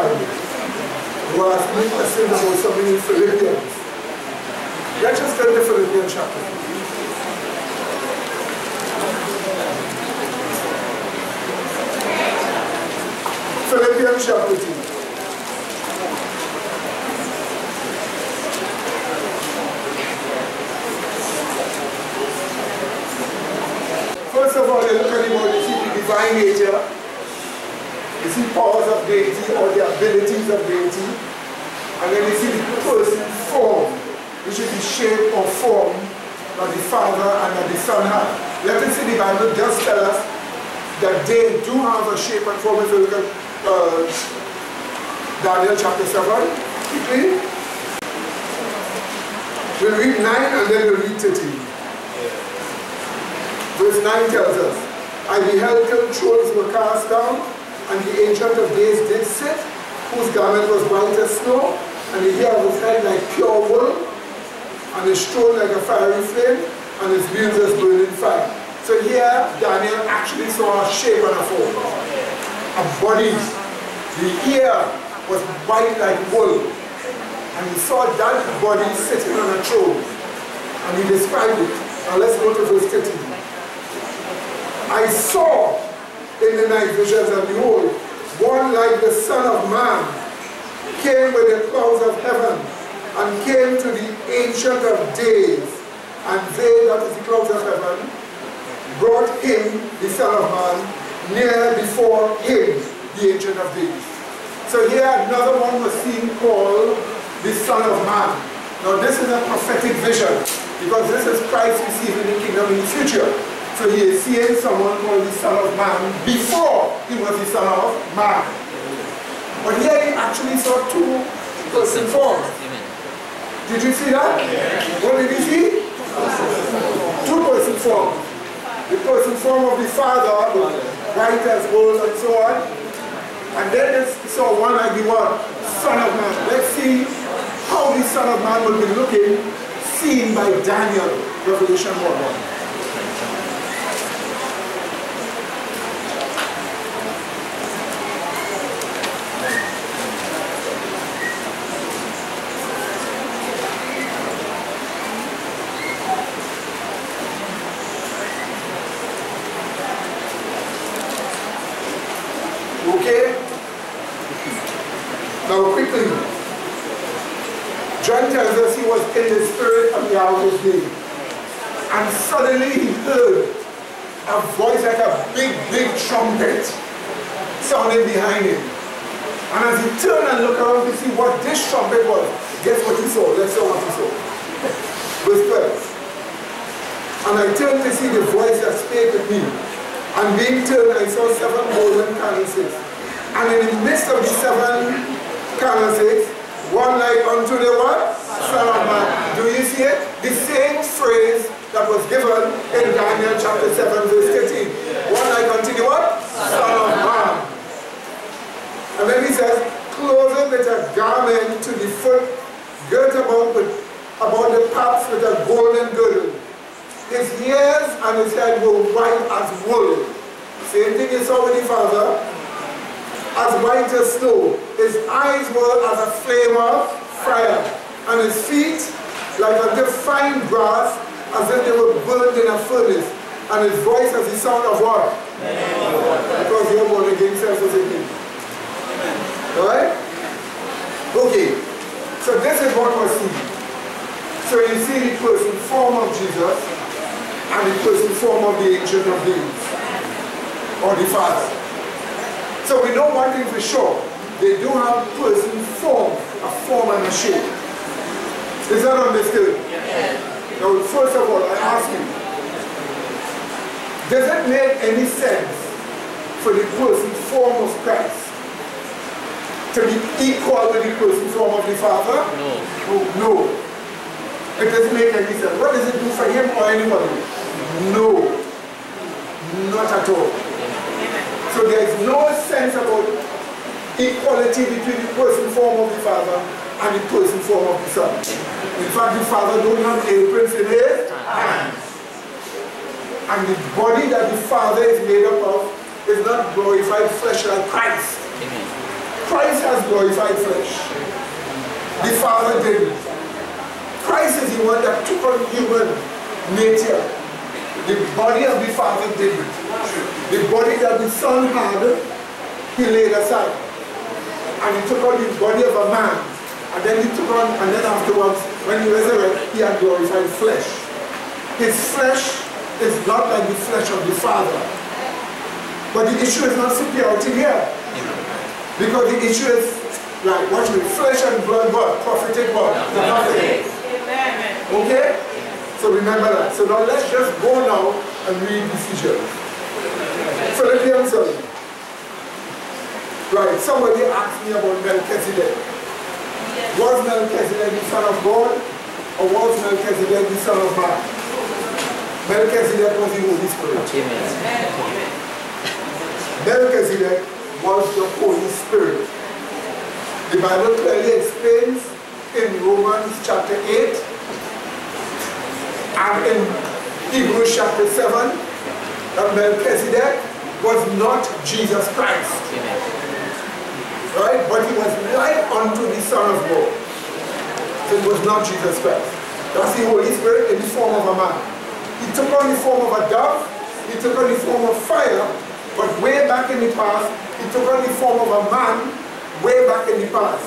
time who asked me questions about something in Philippians. Let's just turn to Philippians chapter 3. Philippians chapter 2. First of all, you look at the word, you see the divine nature, you see powers of deity or the abilities of deity, and then you see the person form, which is the shape or form that the Father and that the Son have. Let us see the Bible does tell us that they do have a shape and form. If you look at Daniel chapter 7, quickly. We'll read 9 and then we'll read 13. Verse 9 tells us, I beheld till thrones were cast down, and the Ancient of Days did sit, whose garment was white as snow, and the hair of his head like pure wool, and his throne like a fiery flame, and his wheels as burning fire. So here, Daniel actually saw a shape and a form. A body. The ear was white like wool, and he saw that body sitting on a throne, and he described it. Now let's go to verse 13. I saw in the night visions, and behold, one like the Son of Man came with the clouds of heaven, and came to the Ancient of Days, and they, that is the clouds of heaven, brought him, the Son of Man, near before him, the Ancient of Days. So here another one was seen called the Son of Man. Now this is a prophetic vision, because this is Christ receiving the kingdom in the future. So he is seeing someone called the Son of Man before he was the Son of Man. But here he actually saw two person forms. Did you see that? What did you see? Two person forms. The person form of the Father, white as wool and so on. And then he saw one like the what? Son of Man. Let's see how the Son of Man will be looking, seen by Daniel, Revelation 1:1. Okay? Now quickly. John tells us he was in the spirit of the hour of day. And suddenly he heard a voice like a big, big trumpet sounding behind him. And as he turned and looked around to see what this trumpet was, guess what he saw? Let's see what he saw. Verse 12. And I turned to see the voice that spake with me. And being turned, I saw 7 golden candlesticks. And in the midst of the 7 candlesticks, one like unto the what? Son of Man. Do you see it? The same phrase that was given in Daniel chapter 7 verse 13. One like unto the what? Son of Man. And then he says, clothed with a garment to the foot, girt about the paps with a golden girdle. His ears and his head were white as wool. Same thing you saw with the Father. As white as snow. His eyes were as a flame of fire. And his feet like unto fine brass, as if they were burned in a furnace. And his voice as the sound of what? Because you're born again, self-seeking. Alright? Okay. So this is what we're seeing. So you see the person form of Jesus and the person form of the Ancient of Days, or the Father. So we know one thing for sure. They do have person form, a form and a shape. Is that understood? Yes. Now first of all, I ask you, does it make any sense for the person form of Christ to be equal with the person form of the Father? No. No. It doesn't make any sense. What does it do for him or anybody? No. Not at all. So there is no sense about equality between the person form of the Father and the person form of the Son. In fact, the Father don't have aprons in his hands. And the body that the Father is made up of is not glorified flesh like Christ. Christ has glorified flesh. The Father didn't. Christ is the one that took on human nature. The body of the Father didn't. The body that the Son had, he laid aside. And he took on the body of a man. And then he took on, and then afterwards, when he resurrected, he had glorified flesh. His flesh is not like the flesh of the Father. But the issue is not superiority here. Because the issue is, like, watch me, flesh and blood, what? Profited what? Nothing. Okay? So remember that. So now let's just go now and read Ephesians. Philippians 7. Right, somebody asked me about Melchizedek. Was Melchizedek the son of God, or was Melchizedek the son of man? Melchizedek was the Holy Spirit. Melchizedek was the Holy Spirit. The Bible clearly explains in Romans chapter 8 and in Hebrews chapter 7 that Melchizedek was not Jesus Christ. Right? But he was like unto the Son of God. So it was not Jesus Christ. That's the Holy Spirit in the form of a man. He took on the form of a dove, he took on the form of fire, but way back in the past, he took on the form of a man way back in the past.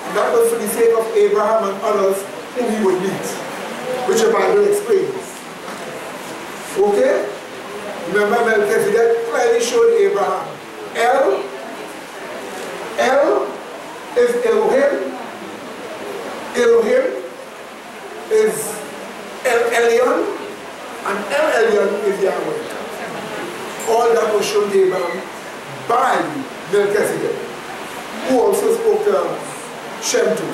And that was for the sake of Abraham and others whom he would meet, which the Bible explains. Okay? Remember, Melchizedek clearly showed Abraham. El is Elohim. Elohim is El Elyon, and El Elyon is Yahweh. All that was shown to Abraham by Melchizedek, who also spoke Shem to.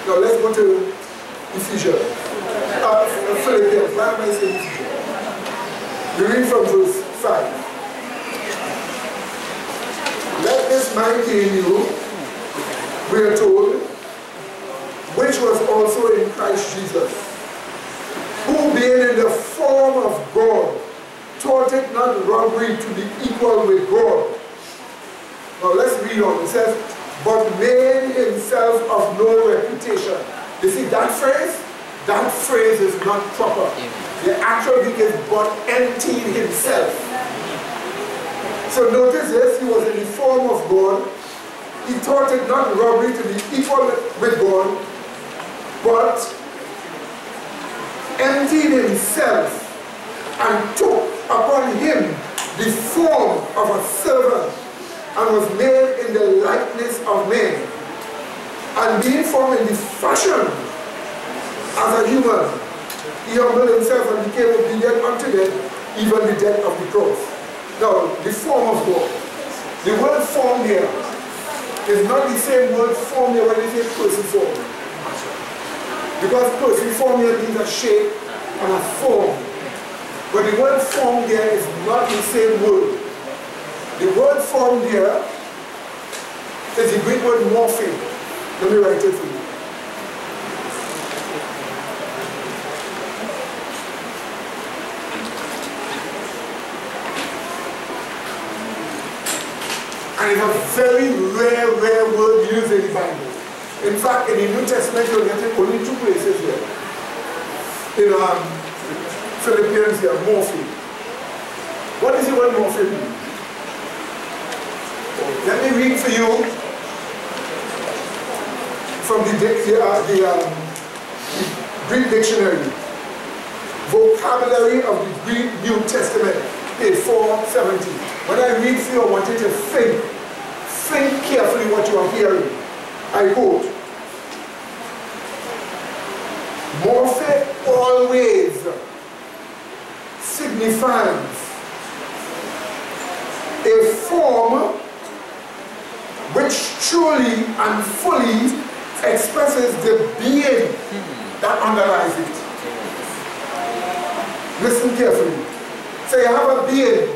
Now let's go to Ephesians. Philippians. Why am I saying Ephesians? We read from verse 5. Let this mind be in you, we are told, which was also in Christ Jesus, who being in the form of God, thought it not robbery to be equal with God. Now let's read on. It says, but made himself of no reputation. You see that phrase? That phrase is not proper. The actual thing is, but emptied himself. So notice this, he was in the form of God. He thought it not robbery to be equal with God, but emptied himself and took upon him the form of a servant, and was made in the likeness of men. And being formed in the fashion as a human, he humbled himself and became obedient unto death, even the death of the cross. Now, the form of God. The word form here is not the same word form here when they say person form. Because person form here means a shape and a form. But the word form there is not the same word. The word form here is the Greek word morphe. Let me write it for you. And it's a very rare word used in the Bible. In fact, in the New Testament, you'll get it only two places here. In Philippians here, morphe. What does the word morphe mean? Let me read for you from the Greek dictionary. Vocabulary of the Greek New Testament, page 470. When I read for you, I want you to think carefully what you are hearing. I quote, morphe always signifies a form which truly and fully expresses the being that underlies it. Listen carefully. So you have a being,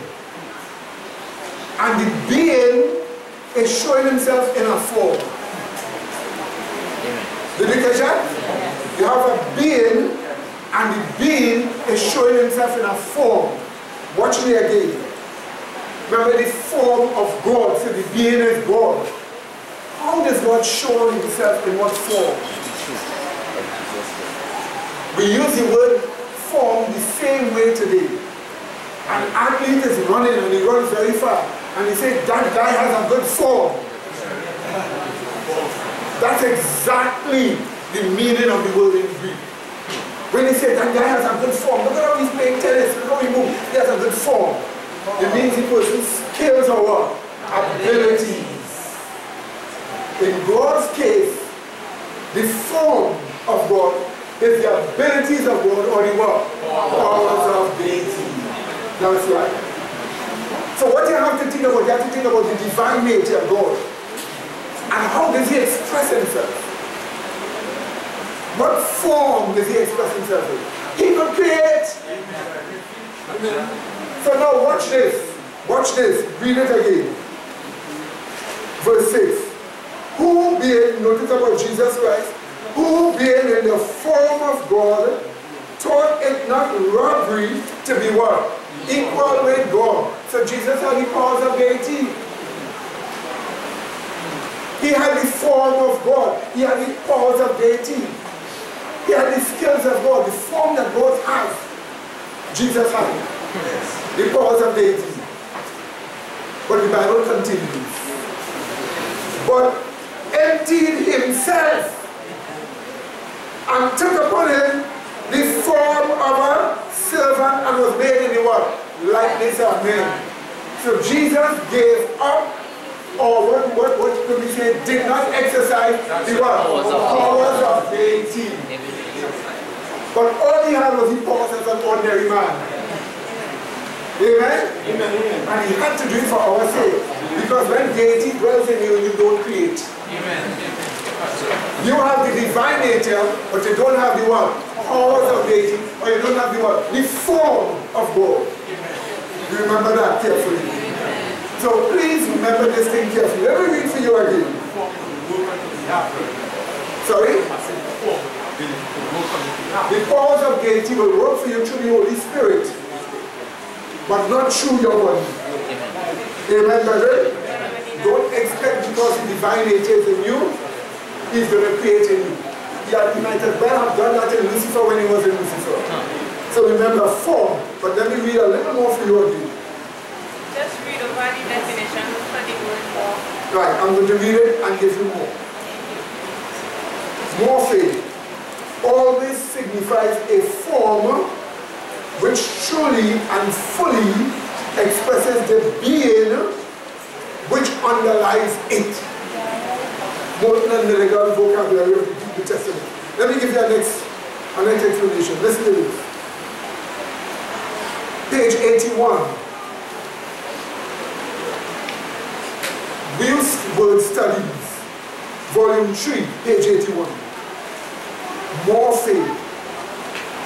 and the being is showing himself in a form. Did you catch that? You have a being, and the being is showing himself in a form. Watch me again. Remember the form of God, so the being is God. How does is God showing himself in what form? We use the word form the same way today. An athlete is running and he runs very far. And he says, that guy has a good form. That's exactly the meaning of the word in Greek. When he says that guy has a good form, look at how he's playing tennis, look how he moves, he has a good form. It means the person's skills or what? Abilities. In God's case, the form of God is the abilities of God or the what? Powers of deity. That's right. So what you have to think about, you have to think about the divine nature of God. And how does he express himself? What form does he express himself in? He could create. So now watch this. Watch this. Read it again. Verse 6. Who being, notice about Jesus Christ, who being in the form of God, thought it not robbery to be what? Equal with God. So Jesus had the powers of deity. He had the form of God. He had the powers of deity. He had the skills of God. The form that God has. Jesus had. Yes. The powers of deity. But the Bible continues. But emptied himself and took upon him the form of a servant and was made in the what? Likeness of men. So Jesus gave up, or what could we say, did not exercise the what? Powers of deity. But all he had was the powers as an ordinary man. Amen? Amen? And he had to do it for our sake. Because when deity dwells in you, you don't create. Amen. You have the divine nature, but you don't have the what? Powers of deity, or you don't have the what? The form of God. You remember that carefully. So please remember this thing carefully. Let me read for you again. Sorry? The powers of deity will work for you through the Holy Spirit, but not through your body. Amen, brother? Don't expect because the divine nature is in you, he's going to create in you. He might as well have done that in Lucifer when he was in Lucifer. So remember form, but let me read a little more for you again. Just read over the definition for the word more. Right, I'm going to read it and give you more. Morphe always signifies a form which truly and fully expresses the being which underlies it. More than the legal vocabulary of the New Testament. Let me give you a next explanation. Listen to this. Page 81. Will's Word Studies, Volume 3, page 81. Morphe.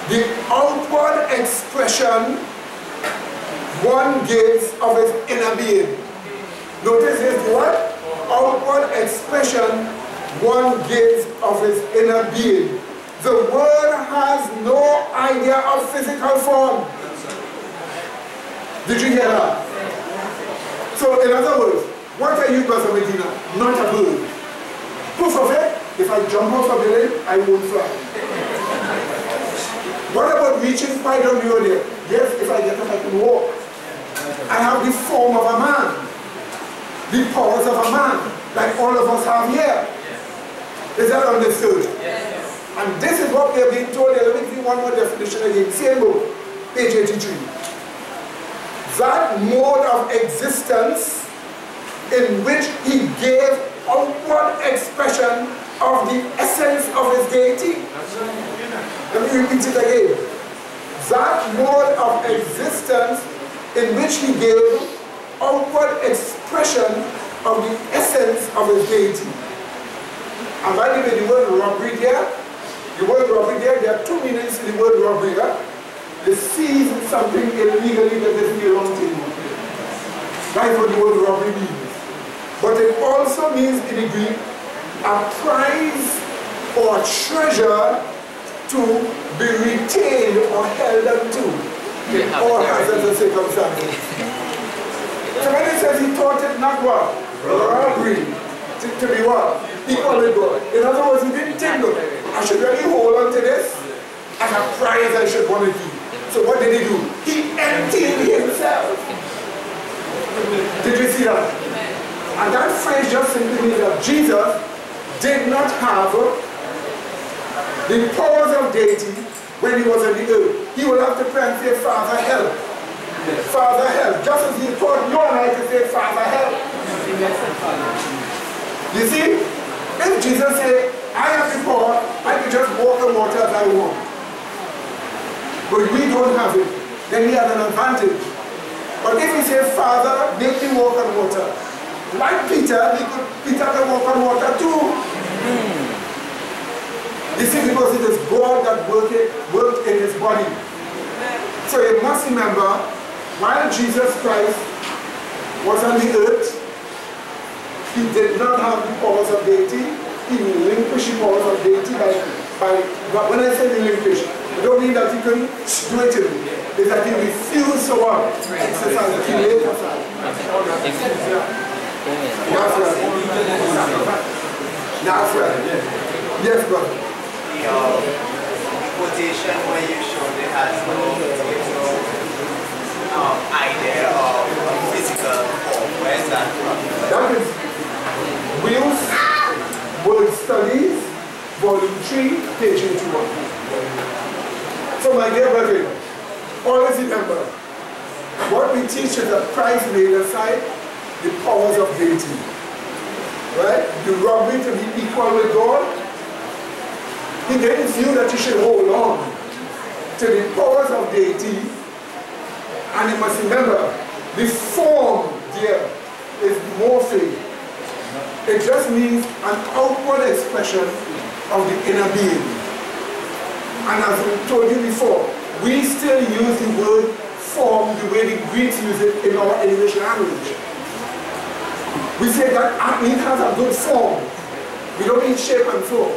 The outward expression one gives of his inner being. Notice this what? Outward expression one gives of his inner being. The word has no idea of physical form. Did you hear that? So in other words, what are you, Pastor Medina? Not a bird. Proof of it, if I jump off a building, I won't fly. What about reaching quite down the road there? Yes, if I get up, I can walk. I have the form of a man. The powers of a man, like all of us have here. Is that understood? Yes. And this is what we are being told here. Let me give you one more definition again. Same book, page 83. That mode of existence in which he gave outward expression of the essence of his deity. Let me repeat it again. That mode of existence in which he gave outward expression of the essence of his deity. And by the way, the word robbery there, there are two meanings in the word robbery. The seize something illegally that doesn't belong to you. That's what the word robbery means. But it also means in the Greek a prize or treasure to be retained or held onto in all hazards and circumstances. So when it says he thought it not what? Robbery to be what? Equal with God. In other words, he didn't think, look, I should really hold on to this as a prize I should want to do. So what did he do? He emptied himself. Did you see that? And that phrase just simply means that Jesus did not have the powers of deity when he was on the earth. He will have to pray and say, Father, help. Father, help. Just as he taught you and I to say, Father, help. You see, if Jesus said, I have the power, I can just walk on water as I want. But we don't have it. Then he has an advantage. But if he says, Father, make me walk on water, like Peter, Peter can walk on water too. You see, because it is God that worked in his body. So you must remember, while Jesus Christ was on the earth, he did not have the powers of deity. He relinquished the powers of deity by when I say relinquish, I don't mean that he couldn't do it in me. It's that he refused to what? Exercise it. He laid aside. That's right. That's right. Yes, brother. The quotation where you showed it has no idea of physical form. Where is that from? That is Wills World Studies, Volume 3, page 81. So my dear brethren, always remember, what we teach is that Christ laid aside the powers of deity. Right? The robbery to be equal with God. He didn't feel that you should hold on to the powers of deity. And you must remember, the form there is morphing. It just means an outward expression of the inner being. And as I told you before, we still use the word form the way the Greeks use it in our English language. We say that it has a good form. We don't need shape and form.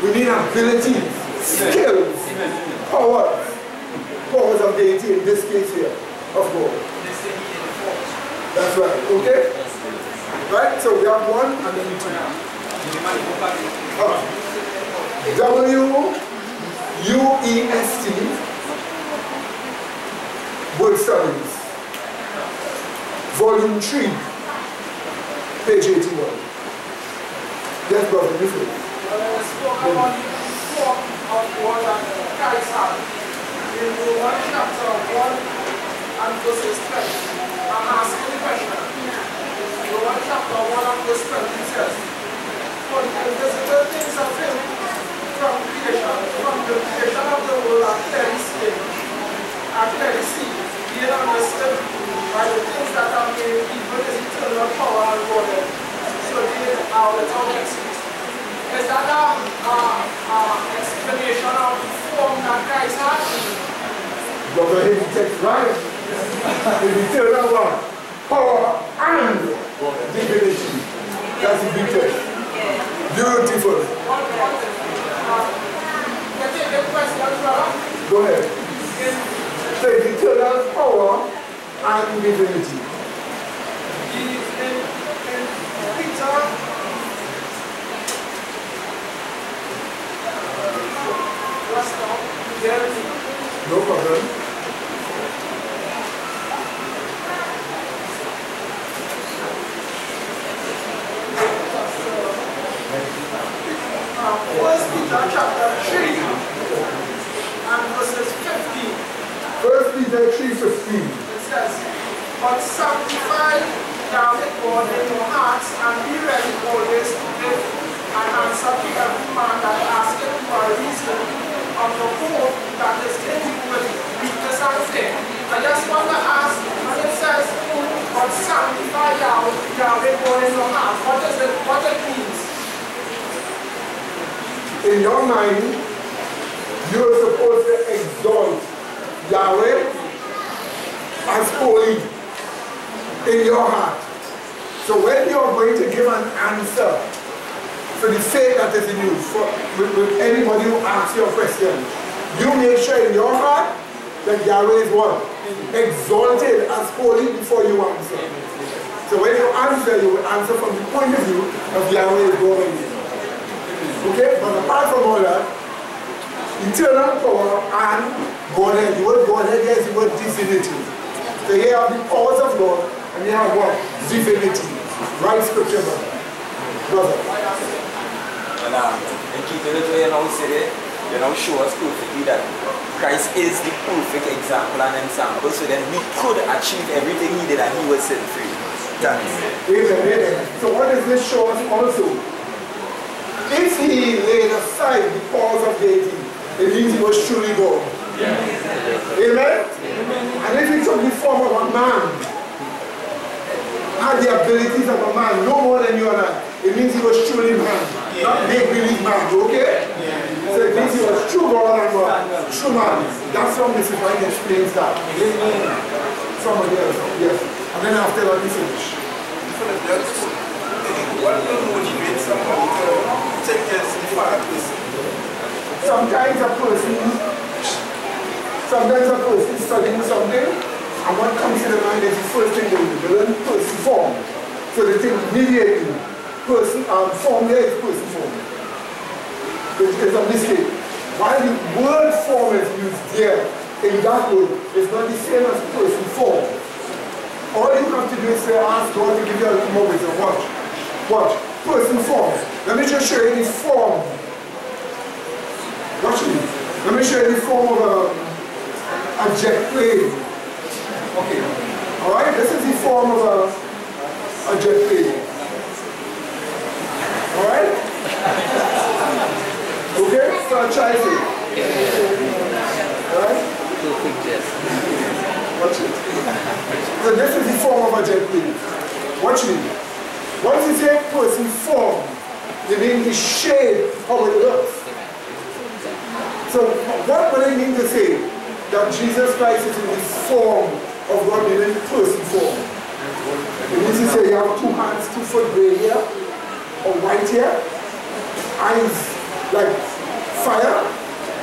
We need abilities, skills, powers of deity in this case here, of God. That's right, okay? Right, so we have one and then two. W-U-E-S-T, Word Studies, Volume 3, page 81. Yes, brother, this is. Spoke about the form of God that Christ had. In Romans chapter 1 and verses 20, I'm asking the question. Romans chapter 1 and verse 20 says, for the invisible things of him from the creation of the world are clearly seen, being understood by the things that are made, even his eternal power and order. So they are without excuse. Is that an explanation of the form that Christ had? Brother, he takes right. The eternal one, power and divinity. That's the big text. Beautiful. Can you take the question, brother? Go ahead. The eternal power and divinity. In Peter, no problem. First Peter chapter 3 and verses 15. First Peter 3:15. It says, but sanctify thou God in your hearts and be ready always to give an answer to every man that asketh for a reason of the hope that is in you with weakness and fear. I just want to ask, when it says, but sanctify Yahweh God in your heart, what it means? In your mind, you are supposed to exalt Yahweh as holy in your heart. So when you are going to give an answer for the faith that is in you, with anybody who asks you a question, you make sure in your heart that Yahweh is what? Exalted as holy before you answer. So when you answer, you will answer from the point of view of Yahweh God. Okay? But apart from all that, eternal power and Godhead. The word Godhead here is the word divinity. So here have the powers of God, and you have what? Divinity. Right scripture, brother. And in keeping it where you now say it, you now show us perfectly that Christ is the perfect example and ensample, so then we could achieve everything he did and he was sin free. Amen. So what does this show us also? If he laid aside the powers of deity, it means he was truly God. Amen? And if he took the form of a man, had the abilities of a man, no more than you and I, it means he was truly man, not make-believe man, okay? So it means he was true God and God, true man. That's how Mrs. White explains that. Somebody else, yes. And then after that, we finish. What will motivate somebody to take this far person? Sometimes a person is studying something, and what comes to the mind is the first thing they do. They learn person form. So they think immediately, person form there is person form. Which is a mistake. While the word form is used there, in that word, it's not the same as person form. All you have to do is say, ask God to give you a little more wisdom. Watch. Watch. Person form. Let me just show you the form. Watch me. Let me show you the form of a jet plane. Okay. Alright, this is the form of a jet plane. Alright? Okay? So try it. Alright? Watch it. So this is the form of a jet plane. Watch me. Once you say person form, you mean the shape, how it looks. So what would I mean to say? That Jesus Christ is in the form of God, meaning person form. It means to say you have 2 hands, 2 foot gray here, or white here, eyes like fire.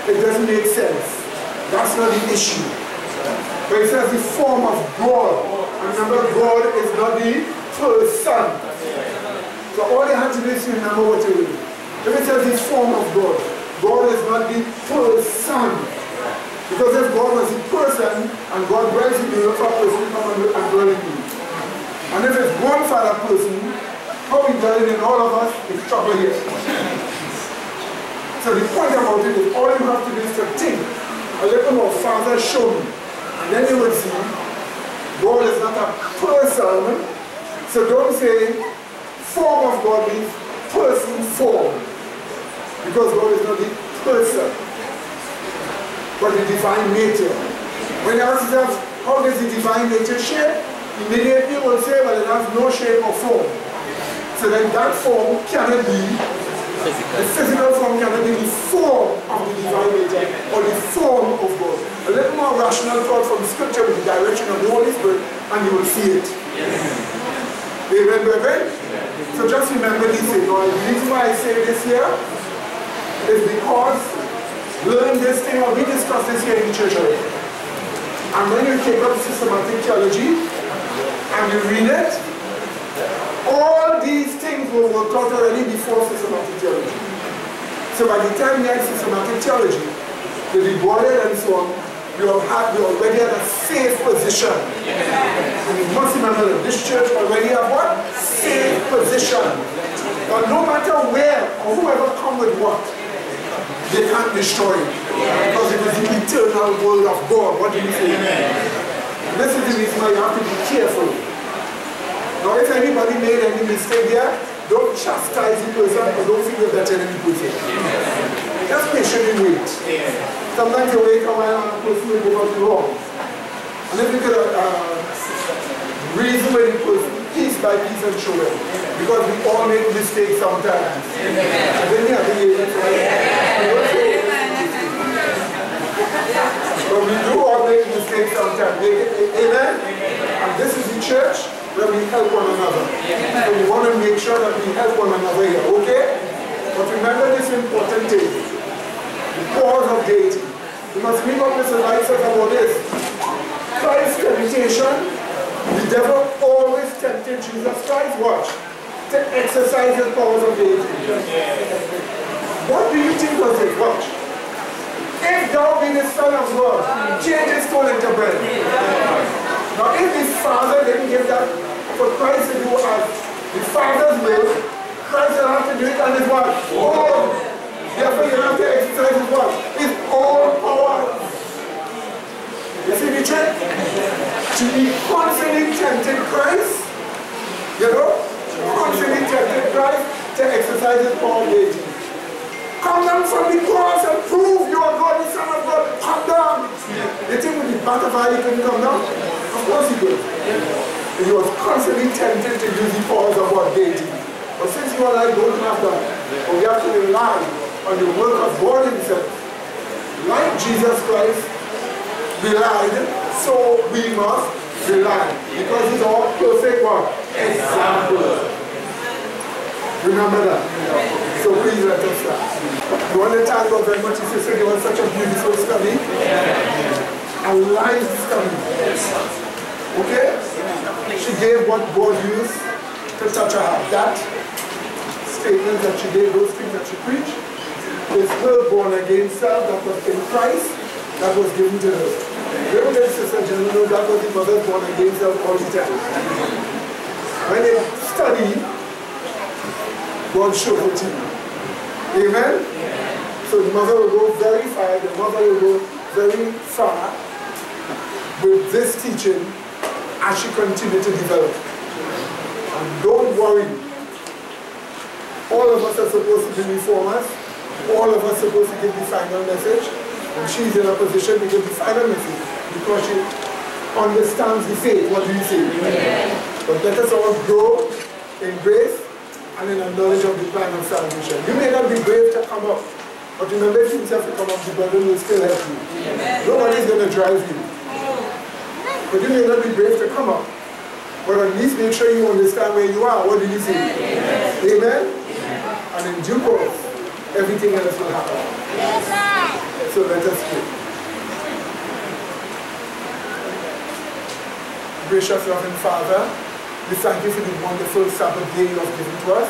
It doesn't make sense. That's not the issue. But it says the form of God. And remember, God is not the person. So all you have to do is remember what you do. If it says the form of God, God is not the person. Because if God was the person, and God dwells in you, for a person to come and dwell in you. And if it's one Father person, how we dwelling in all of us is trouble here. So the point about it is all you have to do is to think a little more, Father, show me. And then you will see God is not a person. So don't say form of God means person form. Because God is not the person, but the divine nature. When you ask yourself, how does the divine nature shape? Immediately you will say, well, it has no shape or form. So then that form cannot be, the physical form cannot be the form of the divine nature or the form of God. A little more rational thought from Scripture with the direction of the Holy Spirit, and you will see it. Amen, brethren? So just remember this thing. Now, the reason why I say this here is because learn this thing, or we discussed this here in church already. And when you take up systematic theology and you read it, all these things were taught already before systematic theology. So by the time you had systematic theology, with the Godhead and so on, you already had a safe position. And you must remember that this church already have what? Safe position. But no matter where or whoever come with what, they can't destroy it. Because it is the eternal word of God. What do you say? And this is the reason why you have to be careful. Now if anybody made any mistake here, don't chastise the person or don't feel you're better than the person. Just patiently wait. Sometimes you wait a while and the person will go back wrong. And if you could reason with the person, piece by piece, and show it. Because we all make mistakes sometimes. And then you have to hear it, right? But we do all make mistakes sometimes. Amen? And this is the church where we help one another. So we want to make sure that we help one another here, okay? But remember this important thing. The cause of deity. You must read what Mr. Light says about this. Christ's temptation, the devil always tempts accepted Jesus Christ, watch, to exercise the powers of deity. What do you think was it? Watch. If thou be the Son of God, change his stone into bread. Now if the Father didn't give that for Christ to do as the Father's will, Christ will have to do it on his what? Own. Therefore you have to exercise his what? His own power. You see the trick? To be constantly tempted Christ, you know? Constantly tempted Christ to exercise his power daily. Come down from the cross and prove you are God, the Son of God. Come down. You think with the butterfly he couldn't come down? Of course he could. He was constantly tempted to use the powers of what deity. But since you and I don't have that, we have to rely on the work of God himself. Like Jesus Christ relied, so we must rely. Because he's our perfect what? Example. Remember that. So please let us start. You want to thank God very much. Sister, it was such a beautiful study. A live study. Okay? She gave what God used to touch her heart. That statement that she gave, those things that she preached, is her born again self that was in Christ, that was given to her. Remember, Sister Jill, that was the mother's born again self all the time. When they study, God showed it to you. Amen? So the mother will go very far, the mother will go very far with this teaching as she continues to develop. And don't worry. All of us are supposed to be reformers. All of us are supposed to give the final message. And she's in a position to give the final message because she understands the faith. What do you say? But let us all grow in grace and in a knowledge of the plan of salvation. You may not be brave to come up, but remember if you have to come up, the brother will still help you. Nobody's going to drive you. But you may not be brave to come up, but at least make sure you understand where you are. What do you say? Amen? And in due course, everything else will happen. So let us pray. Gracious loving Father, we thank you for the wonderful Sabbath day you have given to us.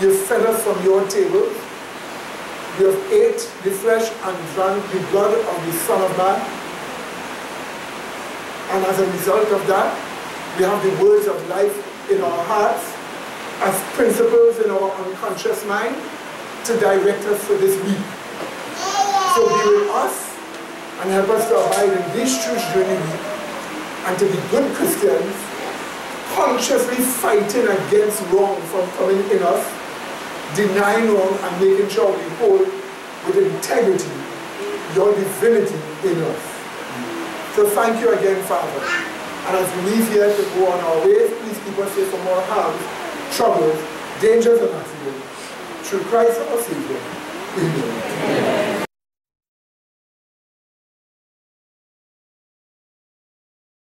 You have fed us from your table. We have ate the flesh and drank the blood of the Son of Man. And as a result of that, we have the words of life in our hearts as principles in our unconscious mind to direct us for this week. So be with us and help us to abide in these truths during the week and to be good Christians, consciously fighting against wrong from coming in us, denying wrong and making sure we hold with integrity your divinity in us. So thank you again, Father. And as we leave here to go on our ways, please keep us safe from all harms, troubles, dangers and accidents. Through Christ our Savior. Amen.